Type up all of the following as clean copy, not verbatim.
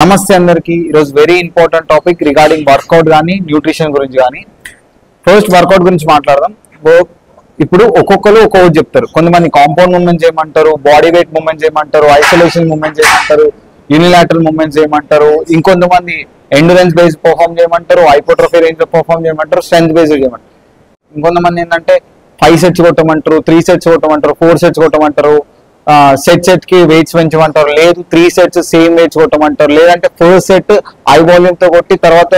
నమస్తే అందరికి ఈరోజు very important topic regarding workout కానీ న్యూట్రిషన్ గురించి కానీ. ఫస్ట్ వర్కౌట్ గురించి మాట్లాడదాం. ఇప్పుడు ఒక్కొక్కరు ఒక్కొక్కటి చెప్తారు. కొంతమంది కాంపౌండ్ మూవ్మెంట్ చేయమంటారు, బాడీ వెయిట్ మూవ్మెంట్ చేయమంటారు, ఐసోలేషన్ మూవ్మెంట్ చేయమంటారు, యూనిలాటరల్ మూవ్మెంట్ చేయమంటారు, ఇంకొంతమంది ఎండ్యూరెన్స్ బేస్డ్ పర్ఫామ్ చేయమంటారు, హైపోట్రోఫీ రేంజ్ లో పర్ఫామ్ చేయమంటారు, స్ట్రెంత్ బేస్డ్ చేయమంటారు. ఇంకొంతమంది ఏంటంటే 5 సెట్స్ కొట్టమంటారు, 3 సెట్స్ కొట్టమంటారు, 4 సెట్స్ కొట్టమంటారు, సెట్ కి వెయిట్స్ పెంచమంటారు, లేదు 3 సెట్స్ సేమ్ వెయిట్స్ కొట్టమంటారు, లేదంటే ఫస్ట్ సెట్ హై వాల్యూమ్ తో కొట్టి తర్వాత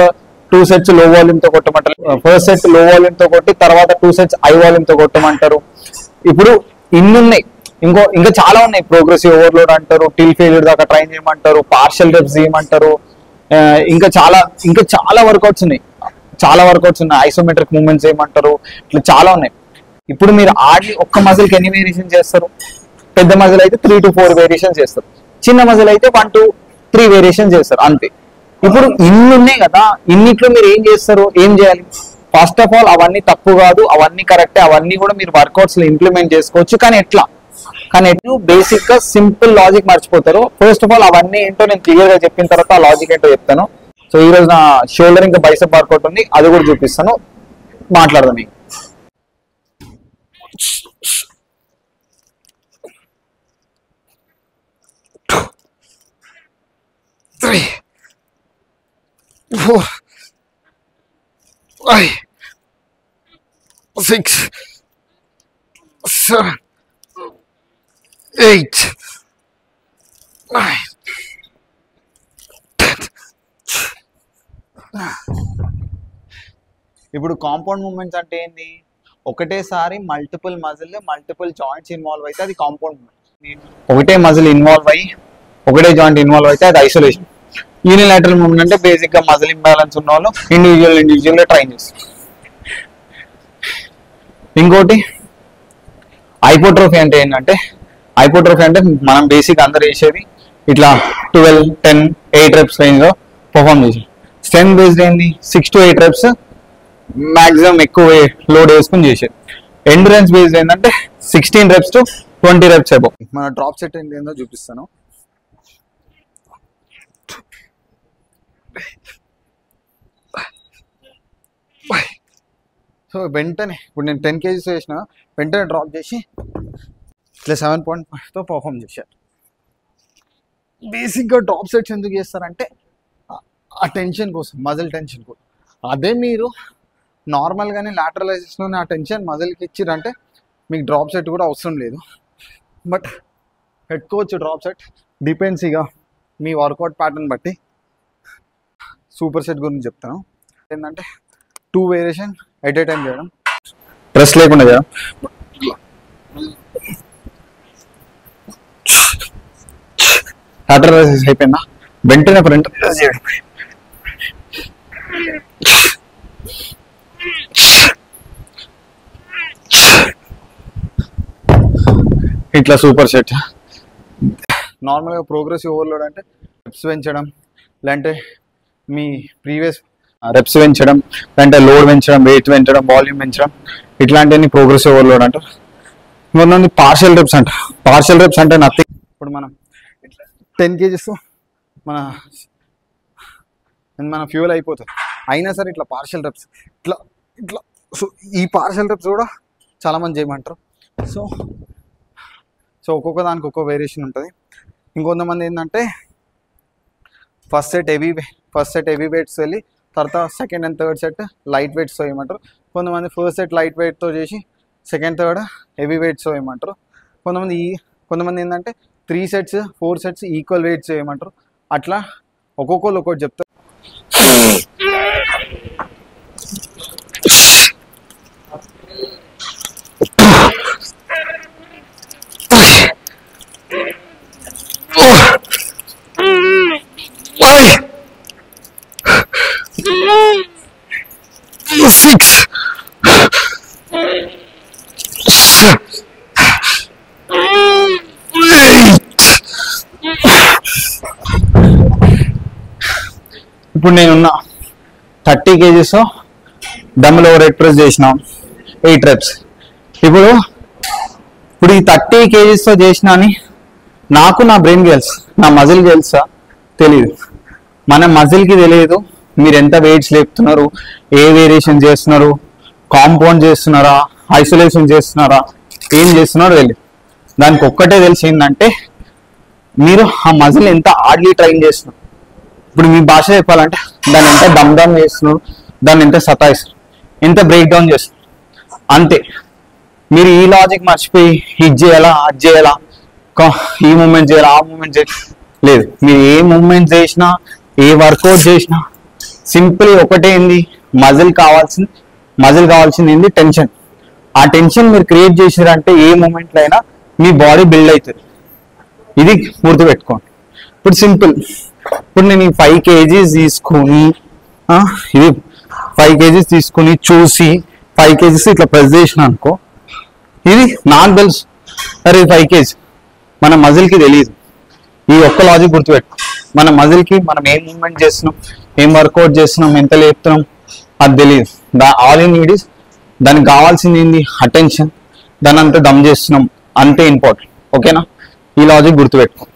2 సెట్స్ లో వాల్యూమ్ తో కొట్టమంటారు, ఫస్ట్ సెట్ లో వాల్యూమ్ తో కొట్టి తర్వాత 2 సెట్స్ హై వాల్యూమ్ తో కొట్టమంటారు. ఇప్పుడు ఇన్ని ఉన్నాయి, ఇంకా చాలా ఉన్నాయి. ప్రోగ్రెసివ్ ఓవర్లోడ్ అంటారు, టిల్ ఫెయిల్యూర్ దాకా ట్రైన్ చేయమంటారు, పార్షియల్ రెప్స్ చేయమంటారు, ఇంకా చాలా వర్కౌట్స్ ఉన్నాయి. ఐసోమెట్రిక్ మూవ్మెంట్స్ చేయమంటారు, ఇట్లా చాలా ఉన్నాయి. ఇప్పుడు మీరు ఆడి ఒక్క మజిల్ కి ఎన్ని వేరియేషన్ చేస్తారు? పెద్ద మజిల్ అయితే 3 to 4 వేరియేషన్ చేస్తారు, చిన్న మజిల్ అయితే 1 to 3 వేరియేషన్ చేస్తారు, అంతే. ఇప్పుడు ఇన్ని ఉన్నాయి కదా, ఇన్నిట్లో మీరు ఏం చేయాలి? ఫస్ట్ ఆఫ్ ఆల్ అవన్నీ తప్పు కాదు, అవన్నీ కరెక్టే, అవన్నీ కూడా మీరు వర్కౌట్స్ లో ఇంప్లిమెంట్ చేసుకోవచ్చు. కానీ ఎట్లా బేసిక్ గా సింపుల్ లాజిక్ మర్చిపోతారు. ఫస్ట్ ఆఫ్ ఆల్ అవన్నీ ఏంటో నేను క్లియర్ గా చెప్పిన తర్వాత ఆ లాజిక్ ఏంటో చెప్తాను. సో ఈ రోజు నా షోల్డర్ ఇంకా బైసెప్ వర్కౌట్ ఉంది, అది కూడా చూపిస్తాను, మాట్లాడదాం. 3, 4, 5, 6, 7, 8, 9, 10. ఇప్పుడు కాంపౌండ్ మూవ్మెంట్స్ అంటే ఏంటి? ఒకటేసారి మల్టిపుల్ జాయింట్స్ ఇన్వాల్వ్ అయితే అది కాంపౌండ్ మూవ్మెంట్. ఒకటే మజిల్ ఇన్వాల్వ్ అయ్యి ఒకటే జాయింట్ ఇన్వాల్వ్ అయితే అది ఐసోలేషన్. యూనిలాటరల్ మూవ్మెంట్ అంటే బేసిక్ గా మజిల్ ఇంబ్యాలెన్స్ ఉన్న వాళ్ళు ఇండివిజువల్ గా ట్రైన్ చేస్తారు. ఇంకోటి హైపోట్రోఫీ అంటే ఏంటంటే, మనం బేసిక్ అందరు చేసేది ఇట్లా 12, 10, 8 reps రేంజ్ లో పర్ఫామ్ చేసి. స్ట్రెంత్ బేస్డ్ ఏంది? 6 to 8 reps మాక్సిమం ఎక్కువ లోడ్ వేసుకుని చేసేది. ఎండ్యూరెన్స్ బేస్డ్ ఏంటంటే 16 reps to 20 reps అబౌవ్. మన డ్రాప్ సెట్ ఏంటో చూపిస్తాను. సో వెంటనే ఇప్పుడు నేను 10 kgs వేసిన వెంటనే డ్రాప్ చేసి ఇట్లా 7.5తో పర్ఫామ్ చేశారు. బేసిక్గా డ్రాప్ సెట్స్ ఎందుకు చేస్తారంటే ఆ టెన్షన్ కోసం, మజిల్ టెన్షన్ కోసం. అదే మీరు నార్మల్గానే లాటరలైజేషన్లోనే ఆ టెన్షన్ మజిల్కి ఇచ్చిరంటే మీకు డ్రాప్ సెట్ కూడా అవసరం లేదు. బట్ పెట్టుకోవచ్చు డ్రాప్ సెట్, డిపెండ్స్ ఇక మీ వర్కౌట్ ప్యాటర్న్ బట్టి. సూపర్ సెట్ గురించి చెప్తాను. ఏంటంటే 2 వేరియేషన్ ఎట్ ఏ టైం చేయడం, ప్రెస్ లేకుండా చేయడం. లాటరలైజేషన్ అయిపోయిందా వెంటనే ఫ్రంట్ ప్రెస్ చేయడం. ఇట్లా సూపర్ సెట్. నార్మల్గా ప్రోగ్రెసివ్ ఓవర్లోడ్ అంటే రెప్స్ పెంచడం, లేదంటే మీ ప్రీవియస్ రెప్స్ పెంచడం, లేదంటే లోడ్ పెంచడం, వెయిట్ పెంచడం, వాల్యూమ్ పెంచడం, ఇట్లాంటివన్నీ ప్రోగ్రెసివ్ ఓవర్లోడ్ అంటారు. ఇంకొంతమంది పార్షియల్ రెప్స్ అంటారు. పార్షియల్ రెప్స్ అంటే నథింగ్. ఇప్పుడు మనం 10 kgs మన ఫ్యూల్ అయిపోతుంది, అయినా సరే ఇట్లా పార్షియల్ రెప్స్ ఇట్లా. సో ఈ పార్షియల్ రెప్స్ కూడా చాలామంది చేయమంటారు. సో ఒక్కొక్క దానికి ఒక్కొక్క వేరియేషన్ ఉంటుంది. ఇంకొంతమంది ఏంటంటే ఫస్ట్ సెట్ హెవీ వెయిట్స్ వెళ్ళి తర్వాత second and third set light వెయిట్స్తో వేయమంటారు. కొంతమంది ఫస్ట్ సెట్ లైట్ వెయిట్తో చేసి సెకండ్ థర్డ్ హెవీ వెయిట్స్తో వేయమంటారు. కొంతమంది ఏంటంటే 3 sets 4 sets ఈక్వల్ వెయిట్స్ వేయమంటారు. అట్లా ఒక్కొక్కరు ఒక్కొక్కటి చెప్తారు. ఇప్పుడు నేనున్న 30 kgs double overhead press చేసినాం 8 reps. ఇప్పుడు ఈ 30 kgs చేసినా అని నాకు నా బ్రెయిన్ గెల్స్, నా మజిల్ గెల్సా తెలియదు. మన మజిల్కి తెలియదు మీరు ఎంత వెయిట్స్ లేపుతున్నారు, ఏ వేరియేషన్ చేస్తున్నారు, కాంపౌండ్ చేస్తున్నారా, ఐసోలేషన్ చేస్తున్నారా, ఏం చేస్తున్నారో తెలియదు. దానికి ఒక్కటే తెలిసి ఏంటంటే మీరు ఆ మజిల్ ఎంత హార్డ్లీ ట్రైన్ చేస్తున్నారు. ఇప్పుడు మీ భాష చెప్పాలంటే దాన్ని ఎంత డమ్ డమ్ చేస్తున్నారు, దాన్ని ఎంత సతాయిస్తున్నారు, ఎంత బ్రేక్ డౌన్ చేస్తున్నారు అంతే. మీరు ఈ లాజిక్ మర్చిపోయి ఇది చేయాలా, అది చేయాలా, ఈ మూమెంట్ చేయాలా, ఆ మూమెంట్ చేయాలి లేదు. మీరు ఏ మూమెంట్ చేసినా, ఏ వర్కౌట్ చేసినా సింపుల్ ఒకటే ఏంది, మజిల్ కావాల్సింది ఏంది, టెన్షన్. ఆ టెన్షన్ మీరు క్రియేట్ చేసారంటే ఏ మూమెంట్లో అయినా మీ బాడీ బిల్డ్ అవుతుంది. ఇది గుర్తుపెట్టుకోండి. ఇప్పుడు సింపుల్, ఇప్పుడు నేను ఈ 5 kgs తీసుకుని ఇది 5 kgs తీసుకుని చూసి 5 kgs ఇట్లా ప్రెస్ చేసిన అనుకో, ఇది నాకు తెలుసు అరే 5 kg, మన మజిల్కి తెలియదు. ఈ ఒక్క లాజిక్ గుర్తుపెట్టుకో. మన మజిల్కి మనం ఏం మూవ్మెంట్ చేస్తున్నాం, ఏం వర్కౌట్ చేస్తున్నాం, ఎంత లేపుతున్నాం అది తెలియదు. ఆల్ ఇన్ నీడ్ ఇస్ దానికి కావాల్సింది ఏంది, అటెన్షన్. దాని అంతా దమ్ చేస్తున్నాం అంతే ఇంపార్టెంట్. ఓకేనా, ఈ లాజిక్ గుర్తుపెట్టుకో.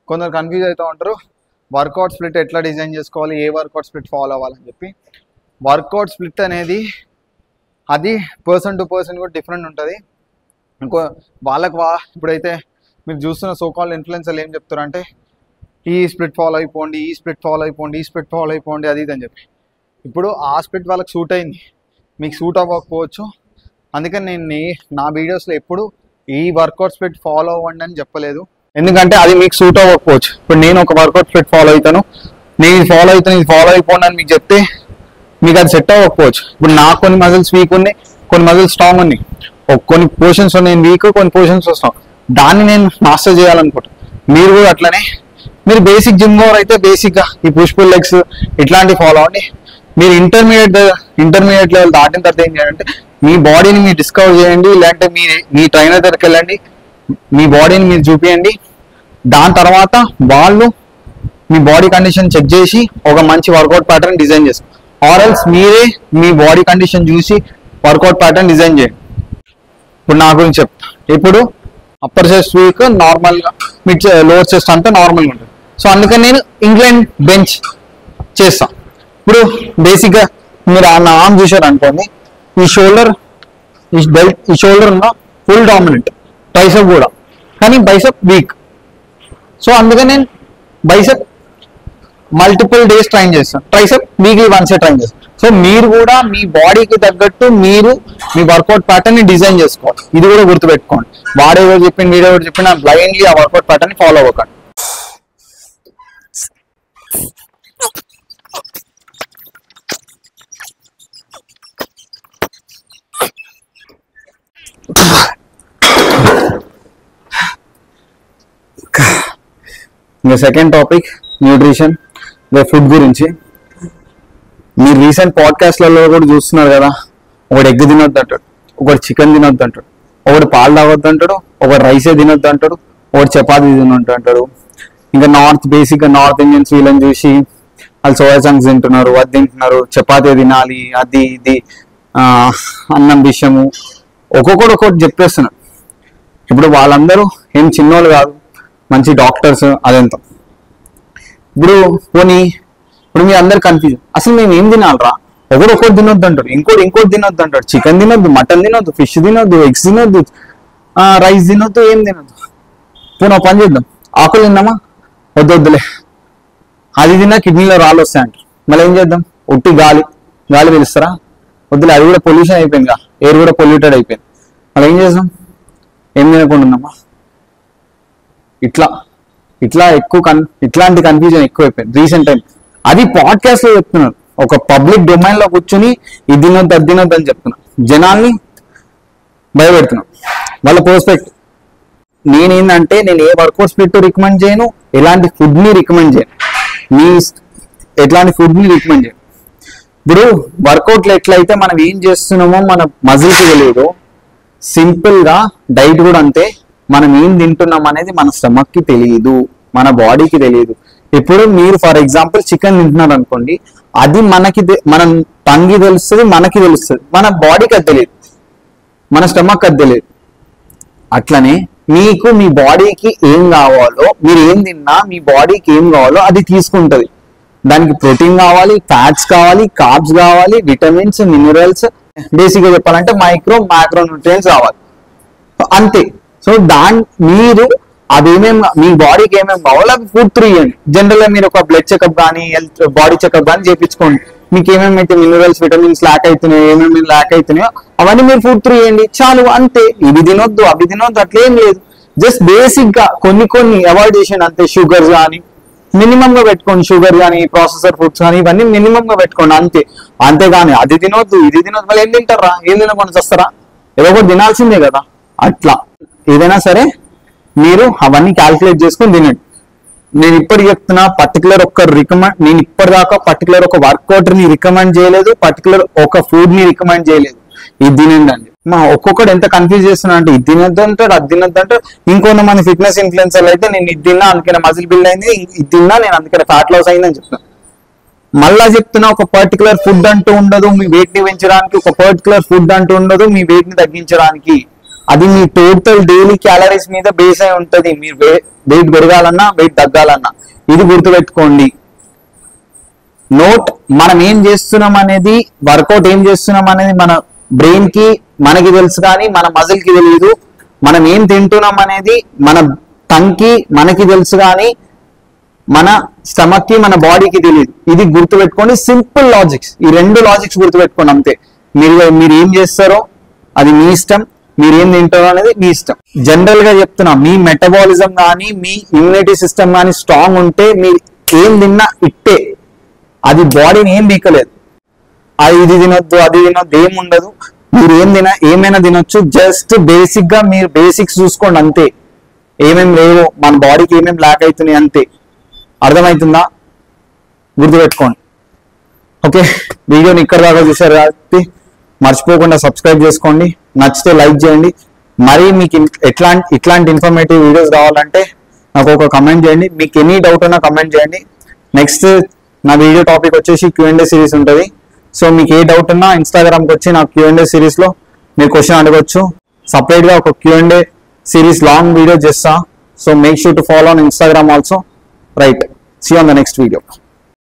కొందరు కన్ఫ్యూజ్ అవుతూ ఉంటారు, వర్కౌట్ స్ప్లిట్ ఎట్లా డిజైన్ చేసుకోవాలి, ఏ వర్కౌట్ స్ప్లిట్ ఫాలో అవ్వాలని చెప్పి. వర్కౌట్ స్ప్లిట్ అనేది అది పర్సన్ టు పర్సన్ కూడా డిఫరెంట్ ఉంటుంది. ఇంకో వాళ్ళకి ఇప్పుడైతే మీరు చూస్తున్న సోకాల్ ఇన్ఫ్లుయెన్సర్లు ఏం చెప్తారు అంటే ఈ స్ప్లిట్ ఫాలో అయిపోండి, ఈ స్ప్లిట్ ఫాలో అయిపోండి, ఈ స్ప్లిట్ ఫాలో అయిపోండి, అది ఇది అని చెప్పి. ఇప్పుడు ఆ స్ప్లిట్ వాళ్ళకి సూట్ అయింది, మీకు సూట్ అవ్వకపోవచ్చు. అందుకని నేను నా వీడియోస్లో ఎప్పుడు ఈ వర్కౌట్ స్ప్లిట్ ఫాలో అవ్వండి అని చెప్పలేదు, ఎందుకంటే అది మీకు సూట్ అవ్వకపోవచ్చు. ఇప్పుడు నేను ఒక వర్కౌట్ స్ప్లిట్ ఫాలో అవుతాను, నేను ఇది ఫాలో అయిపోండి అని మీకు చెప్తే మీకు అది సెట్ అవ్వకపోవచ్చు. ఇప్పుడు నాకు కొన్ని మజిల్స్ వీక్ ఉన్నాయి, కొన్ని మజిల్స్ స్ట్రాంగ్ ఉన్నాయి, కొన్ని పోర్షన్స్ నేను వీక్, కొన్ని పోర్షన్స్ స్ట్రాంగ్. దాన్ని నేను మాస్టర్ చేయాలనుకుంటాను. మీరు కూడా అట్లనే, మీరు బేసిక్ జిమ్ గోవర్ అయితే బేసిక్గా ఈ పుష్ పుల్ లెగ్స్ ఇట్లాంటివి ఫాలో అవ్వండి. మీరు ఇంటర్మీడియట్ లెవెల్ దాటిన తర్వాత ఏం చేయాలంటే మీ బాడీని మీరు డిస్కవర్ చేయండి, లేదంటే మీ ట్రైనర్ దగ్గరికి వెళ్ళండి, మీ బాడీని మీరు చూపించండి. దాని తర్వాత వాళ్ళు మీ బాడీ కండిషన్ చెక్ చేసి ఒక మంచి వర్కౌట్ ప్యాటర్న్ డిజైన్ చేస్తారు. ఆర్ఎల్స్ మీరే మీ బాడీ కండిషన్ చూసి వర్కౌట్ ప్యాటర్న్ డిజైన్ చేయండి. ఇప్పుడు నా గురించి చెప్తా. ఇప్పుడు అప్పర్ చెస్ట్ వీక్ నార్మల్గా, లోవర్ చెస్ట్ అంతా నార్మల్గా ఉంటుంది. సో అందుకని నేను ఇంక్లైన్ బెంచ్ చేస్తాను. ఇప్పుడు బేసిక్గా మీరు నా ఆర్మ్ చూసారు అనుకోండి, ఈ షోల్డర్ ఉన్న ఫుల్ డామినెంట్, ట్రైసెప్ కూడా, కానీ బైసెప్ వీక్. సో అందుకని నేను బైసెప్ మల్టిపుల్ డేస్ ట్రైన్ చేస్తాను, ట్రైసెప్ వీక్లీ వన్సే ట్రైన్ చేస్తాను. సో మీరు కూడా మీ బాడీకి తగ్గట్టు మీరు మీ వర్కౌట్ ప్యాటర్న్ ని డిజైన్ చేసుకోవాలి. ఇది కూడా గుర్తుపెట్టుకోండి. వాడేవో చెప్పింది, వీడేవో చెప్పిన బ్లైండ్లీ ఆ వర్కౌట్ ప్యాటర్న్ ని ఫాలో అవ్వకండి. ఇంకా సెకండ్ టాపిక్ న్యూట్రిషన్, ఫుడ్ గురించి. మీరు రీసెంట్ పాడ్కాస్ట్లలో కూడా చూస్తున్నారు కదా, ఒకటి ఎగ్ తినొద్దు అంటాడు, ఒకటి చికెన్ తినొద్దు అంటాడు, ఒకటి పాలు తాగొద్దు అంటాడు, ఒకటి రైసే తినొద్దు అంటాడు, ఒకటి చపాతీ తినొద్దు అంటాడు. ఇంకా బేసిక్గా నార్త్ ఇండియన్స్ వీళ్ళని చూసి వాళ్ళు సోయా చంక్స్ తింటున్నారు, అది తింటున్నారు, చపాతీ తినాలి, అది ఇది అన్నం విషయము ఒక్కొక్కటి చెప్పేస్తున్నారు. ఇప్పుడు వాళ్ళందరూ ఏం చిన్నోళ్ళు కాదు, మంచి డాక్టర్స్. అదెంత ఇప్పుడు మీ అందరు కన్ఫ్యూజన్, అసలు మేము ఏం తినాలరా? ఒకటి తినొద్దు అంటారు, ఇంకోటి తినొద్దు అంటారు. చికెన్ తినొద్దు, మటన్ తినొద్దు, ఫిష్ తినొద్దు, ఎగ్స్ తినొద్దు, రైస్ తినొద్దు, ఏం తినొద్దు. పోనీ పని చేద్దాం, ఆకులు తిన్నామా? వద్దులే, అది తిన్నా కిడ్నీలో రాళ్ళు వస్తాయంటారు. మళ్ళీ ఏం చేద్దాం? ఒట్టి గాలి పిలుస్తారా? వద్దులే, అది కూడా పొల్యూషన్ అయిపోయింది, ఎయిర్ కూడా పొల్యూటెడ్ అయిపోయింది. మళ్ళీ ఏం చేద్దాం? ఏం తినకుండా ఉన్నామా? ఇట్లా ఇట్లాంటి కన్ఫ్యూజన్ ఎక్కువైపోయింది రీసెంట్ టైం. అది పాడ్కాస్ట్ లో చెప్తున్నారు, ఒక పబ్లిక్ డొమైన్ లో కూర్చొని ఇది తినొద్దు, అది తినొద్దు అని చెప్తున్నారు, జనాల్ని భయపెడుతున్నాం. వాళ్ళ పర్స్పెక్టివ్. నేనేంటంటే నేను ఏ వర్కౌట్ స్ప్లిట్ రికమెండ్ చేయను, ఎలాంటి ఫుడ్ ని రికమెండ్ చేయను, ఎట్లాంటి ఫుడ్ ని రికమెండ్ చేయను. ఇప్పుడు వర్కౌట్లు ఎట్లయితే మనం ఏం చేస్తున్నామో మన మజిల్కి తెలియదు, సింపుల్ గా డైట్ కూడా అంతే. మనం ఏం తింటున్నాం అనేది మన స్టమక్ కి తెలియదు, మన బాడీకి తెలియదు. ఇప్పుడు మీరు ఫర్ ఎగ్జాంపుల్ చికెన్ తింటున్నారు అనుకోండి, అది మన టంగి తెలుస్తుంది, మనకి తెలుస్తుంది, మన బాడీకి అది తెలియదు, మన స్టమక్ అది తెలియదు. అట్లనే మీకు మీ బాడీకి ఏం కావాలో, మీరు ఏం తిన్నా మీ బాడీకి ఏం కావాలో అది తీసుకుంటది. దానికి ప్రోటీన్ కావాలి, ఫ్యాట్స్ కావాలి, కార్బ్స్ కావాలి, విటమిన్స్, మినరల్స్, బేసిక్ గా చెప్పాలంటే మైక్రో న్యూట్రియంట్స్ కావాలి, అంతే. సో మీరు మీ బాడీకి ఏమేమి కావాలో అవి ఫుడ్ త్రూ ఇవ్వండి. జనరల్ గా మీరు ఒక బ్లడ్ చెకప్ కానీ హెల్త్ బాడీ చెకప్ కానీ చేయించుకోండి. మీకు ఏమేమైతే మినరల్స్, విటమిన్స్ ల్యాక్ అవుతున్నాయో, ఏమేమి ల్యాక్ అవుతున్నాయో అవన్నీ మీరు ఫుడ్ త్రూ ఇవ్వండి, చాలు, అంతే. ఇవి తినొద్దు అవి తినొద్దు అట్లేం లేదు. జస్ట్ బేసిక్ గా కొన్ని అవాయిడ్ చేసేయండి అంతే. షుగర్స్ కానీ మినిమం గా పెట్టుకోండి, షుగర్ కానీ ప్రాసెసర్ ఫుడ్స్ కానీ ఇవన్నీ మినిమం గా పెట్టుకోండి, అంతే. అంతేగాని అది తినొద్దు ఇది తినొద్దు, మళ్ళీ ఏం తింటారా, ఏం తినకుండా వస్తారా, ఏదో ఒకటి తినాల్సిందే కదా. అట్లా ఏదైనా సరే మీరు అవన్నీ క్యాల్కులేట్ చేసుకొని తినండి. నేను ఇప్పటికి చెప్తున్నా, పర్టికులర్ నేను ఇప్పటిదాకా పర్టికులర్ ఒక వర్కౌట్ ని రికమెండ్ చేయలేదు, పర్టికులర్ ఒక ఫుడ్ ని రికమెండ్ చేయలేదు. ఇది తినండి అండి. ఒక్కొక్కటి ఎంత కన్ఫ్యూజ్ చేస్తున్నా అంటే ఇది తినద్దు అంటాడు, అది తినద్దు అంటాడు. ఇంకొంతమంది ఫిట్నెస్ ఇన్ఫ్లుయెన్సర్లు అయితే నేను ఇది తిన్నా అందుకనే మజిల్ బిల్డ్ అయింది, ఇది తిన్నా నేను అందుకనే ఫ్యాట్ లాస్ అయిందని చెప్తున్నా. మళ్ళా చెప్తున్నా, ఒక పర్టికులర్ ఫుడ్ అంటూ ఉండదు మీ వెయిట్ ని పెంచడానికి, ఒక పర్టికులర్ ఫుడ్ అంటూ ఉండదు మీ వెయిట్ ని తగ్గించడానికి. అది మీ టోటల్ డైలీ క్యాలరీస్ మీద బేస్ అయి ఉంటది. మీరు వెయిట్ పెరగాలన్నా వెయిట్ తగ్గాలన్నా ఇది గుర్తుపెట్టుకోండి. నోట్, మనం ఏం చేస్తున్నాం అనేది, వర్కౌట్ ఏం చేస్తున్నాం అనేది మన బ్రెయిన్ కి మనకి తెలుసు కానీ మన మజిల్ కి తెలియదు. మనం ఏం తింటున్నాం అనేది మన టంగ్ కి మనకి తెలుసు కానీ మన స్టమక్ కి మన బాడీకి తెలియదు. ఇది గుర్తుపెట్టుకోండి. సింపుల్ లాజిక్స్, ఈ రెండు లాజిక్స్ గుర్తుపెట్టుకోండి అంతే. మీరు ఏం చేస్తారో అది మీ ఇష్టం, మీరు ఏం తింటారో అనేది మీ ఇష్టం. జనరల్ గా చెప్తున్నా, మీ మెటబాలిజం కానీ మీ ఇమ్యూనిటీ సిస్టమ్ కానీ స్ట్రాంగ్ ఉంటే మీరు ఏం తిన్నా ఇట్టే, అది బాడీని ఏం బీకలేదు. ఇది తినొద్దు అది తినొద్దు ఏముండదు. మీరు ఏమైనా తినొచ్చు. జస్ట్ బేసిక్ గా మీరు బేసిక్స్ చూసుకోండి అంతే. ఏమేమి లేవు, మన బాడీకి ఏమేమి ల్యాక్ అవుతున్నాయి అంతే. అర్థమవుతుందా? గుర్తుపెట్టుకోండి. ఓకే, వీడియోని ఇక్కడ దాకా చూసారు కాబట్టి మర్చిపోకుండా సబ్స్క్రైబ్ చేసుకోండి. నచ్చితే లైక్ చేయండి. మరి మీకు ఇట్లాంటి ఇన్ఫర్మేటివ్ వీడియోస్ కావాలంటే నాకు ఒక కమెంట్ చేయండి. మీకు ఎనీ డౌట్ ఉన్నా కమెంట్ చేయండి. నెక్స్ట్ నా వీడియో టాపిక్ వచ్చేసి Q&A సిరీస్ ఉంటుంది. సో మీకు ఏ డౌట్ ఉన్నా ఇన్స్టాగ్రామ్కి వచ్చి నా Q&A సిరీస్ లో మీరు క్వశ్చన్ అడగొచ్చు. సపరేట్ గా ఒక Q&A సిరీస్ లాంగ్ వీడియో చేస్తా. So make sure to follow on Instagram also. Right, see you on the next video.